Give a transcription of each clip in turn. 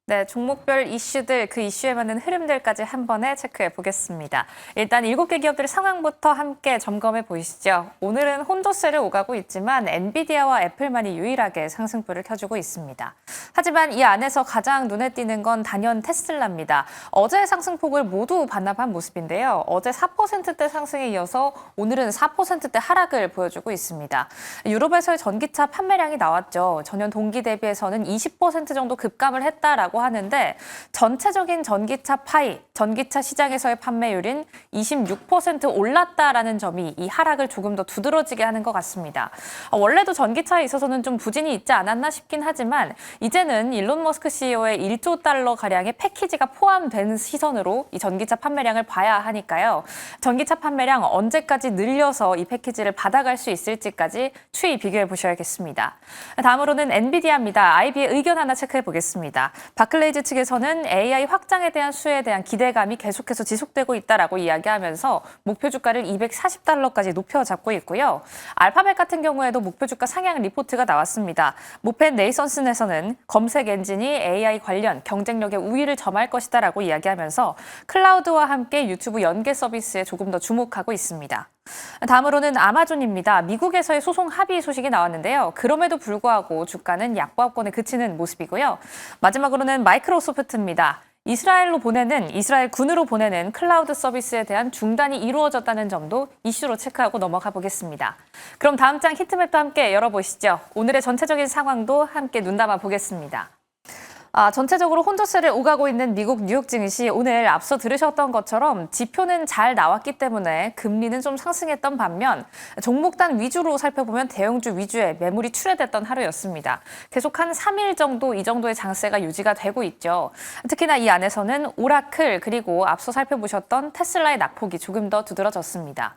네, 종목별 이슈들, 그 이슈에 맞는 흐름들까지 한 번에 체크해 보겠습니다. 일단 7개 기업들의 상황부터 함께 점검해 보시죠. 오늘은 혼조세를 오가고 있지만 엔비디아와 애플만이 유일하게 상승불을 켜주고 있습니다. 하지만 이 안에서 가장 눈에 띄는 건 단연 테슬라입니다. 어제의 상승폭을 모두 반납한 모습인데요. 어제 4%대 상승에 이어서 오늘은 4%대 하락을 보여주고 있습니다. 유럽에서의 전기차 판매량이 나왔죠. 전년 동기 대비해서는 20% 정도 급감을 했다라고 하는데 전체적인 전기차 파이, 전기차 시장에서의 판매율인 26% 올랐다라는 점이 이 하락을 조금 더 두드러지게 하는 것 같습니다. 원래도 전기차에 있어서는 좀 부진이 있지 않았나 싶긴 하지만 이제는 일론 머스크 CEO의 1조 달러 가량의 패키지가 포함된 시선으로 이 전기차 판매량을 봐야 하니까요. 전기차 판매량 언제까지 늘려서 이 패키지를 받아갈 수 있을지까지 추이 비교해 보셔야겠습니다. 다음으로는 엔비디아입니다. IB의 의견 하나 체크해 보겠습니다. 바클레이즈 측에서는 AI 확장에 대한 수혜에 대한 기대감이 계속해서 지속되고 있다라고 이야기하면서 목표 주가를 240달러까지 높여 잡고 있고요. 알파벳 같은 경우에도 목표 주가 상향 리포트가 나왔습니다. 모펜 네이선슨에서는 검색 엔진이 AI 관련 경쟁력의 우위를 점할 것이다라고 이야기하면서 클라우드와 함께 유튜브 연계 서비스에 조금 더 주목하고 있습니다. 다음으로는 아마존입니다. 미국에서의 소송 합의 소식이 나왔는데요. 그럼에도 불구하고 주가는 약보합권에 그치는 모습이고요. 마지막으로는 마이크로소프트입니다. 이스라엘 군으로 보내는 클라우드 서비스에 대한 중단이 이루어졌다는 점도 이슈로 체크하고 넘어가 보겠습니다. 그럼 다음 장 히트맵도 함께 열어보시죠. 오늘의 전체적인 상황도 함께 눈담아 보겠습니다. 전체적으로 혼조세를 오가고 있는 미국 뉴욕 증시 오늘 앞서 들으셨던 것처럼 지표는 잘 나왔기 때문에 금리는 좀 상승했던 반면 종목단 위주로 살펴보면 대형주 위주의 매물이 출회됐던 하루였습니다. 계속 한 3일 정도 이 정도의 장세가 유지가 되고 있죠. 특히나 이 안에서는 오라클 그리고 앞서 살펴보셨던 테슬라의 낙폭이 조금 더 두드러졌습니다.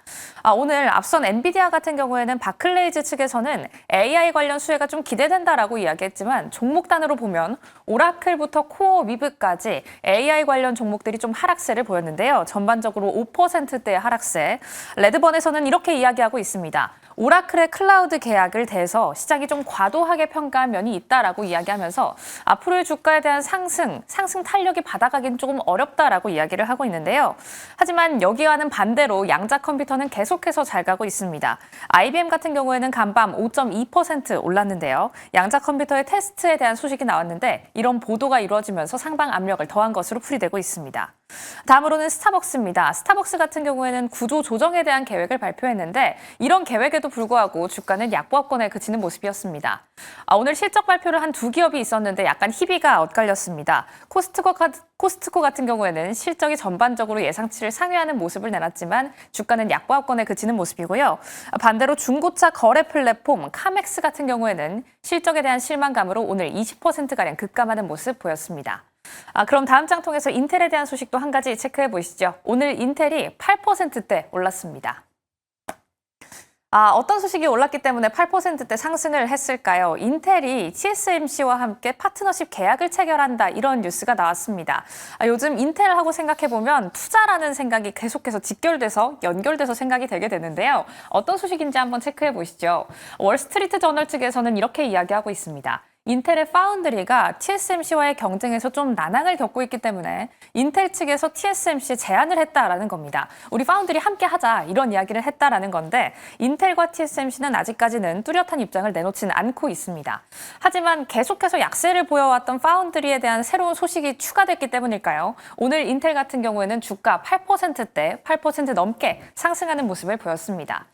오늘 앞선 엔비디아 같은 경우에는 바클레이즈 측에서는 AI 관련 수혜가 좀 기대된다라고 이야기했지만 종목단으로 보면 오라클부터 코어 위브까지 AI 관련 종목들이 좀 하락세를 보였는데요. 전반적으로 5%대의 하락세. 레드번에서는 이렇게 이야기하고 있습니다. 오라클의 클라우드 계약을 대해서 시장이 좀 과도하게 평가한 면이 있다라고 이야기하면서 앞으로의 주가에 대한 상승 탄력이 받아가긴 조금 어렵다라고 이야기를 하고 있는데요. 하지만 여기와는 반대로 양자 컴퓨터는 계속해서 잘 가고 있습니다. IBM 같은 경우에는 간밤 5.2% 올랐는데요. 양자 컴퓨터의 테스트에 대한 소식이 나왔는데 이런 보도가 이루어지면서 상방 압력을 더한 것으로 풀이되고 있습니다. 다음으로는 스타벅스입니다. 스타벅스 같은 경우에는 구조 조정에 대한 계획을 발표했는데 이런 계획에도 불구하고 주가는 약보합권에 그치는 모습이었습니다. 오늘 실적 발표를 한 두 기업이 있었는데 약간 희비가 엇갈렸습니다. 코스트코 같은 경우에는 실적이 전반적으로 예상치를 상회하는 모습을 내놨지만 주가는 약보합권에 그치는 모습이고요. 반대로 중고차 거래 플랫폼 카맥스 같은 경우에는 실적에 대한 실망감으로 오늘 20%가량 급감하는 모습 보였습니다. 그럼 다음 장 통해서 인텔에 대한 소식도 한 가지 체크해 보시죠. 오늘 인텔이 8%대 올랐습니다. 어떤 소식이 올랐기 때문에 8%대 상승을 했을까요? 인텔이 TSMC와 함께 파트너십 계약을 체결한다 이런 뉴스가 나왔습니다. 요즘 인텔하고 생각해보면 투자라는 생각이 계속해서 연결돼서 생각이 되게 되는데요. 어떤 소식인지 한번 체크해 보시죠. 월스트리트 저널 측에서는 이렇게 이야기하고 있습니다. 인텔의 파운드리가 TSMC와의 경쟁에서 좀 난항을 겪고 있기 때문에 인텔 측에서 TSMC에 제안을 했다라는 겁니다. 우리 파운드리 함께 하자 이런 이야기를 했다라는 건데 인텔과 TSMC는 아직까지는 뚜렷한 입장을 내놓지는 않고 있습니다. 하지만 계속해서 약세를 보여왔던 파운드리에 대한 새로운 소식이 추가됐기 때문일까요? 오늘 인텔 같은 경우에는 주가 8%대 8% 넘게 상승하는 모습을 보였습니다.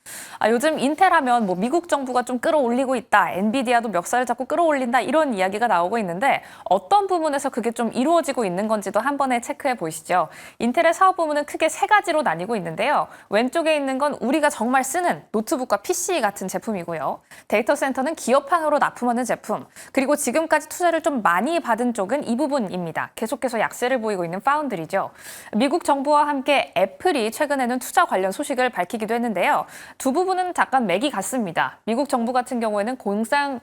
요즘 인텔 하면 미국 정부가 좀 끌어올리고 있다. 엔비디아도 멱살을 잡고 끌어올린다. 이런 이야기가 나오고 있는데 어떤 부분에서 그게 좀 이루어지고 있는 건지도 한 번에 체크해 보시죠. 인텔의 사업 부문은 크게 세 가지로 나뉘고 있는데요. 왼쪽에 있는 건 우리가 정말 쓰는 노트북과 PC 같은 제품이고요. 데이터 센터는 기업항으로 납품하는 제품, 그리고 지금까지 투자를 좀 많이 받은 쪽은 이 부분입니다. 계속해서 약세를 보이고 있는 파운드리죠. 미국 정부와 함께 애플이 최근에는 투자 관련 소식을 밝히기도 했는데요. 두 부분은 잠깐 맥이 같습니다. 미국 정부 같은 경우에는 공장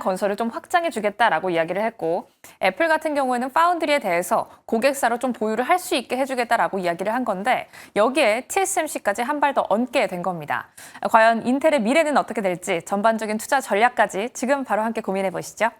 건설을 좀 확장해 주겠다라고 이야기를 했고 애플 같은 경우에는 파운드리에 대해서 고객사로 좀 보유를 할 수 있게 해주겠다라고 이야기를 한 건데 여기에 TSMC까지 한 발 더 얹게 된 겁니다. 과연 인텔의 미래는 어떻게 될지 전반적인 투자 전략까지 지금 바로 함께 고민해 보시죠.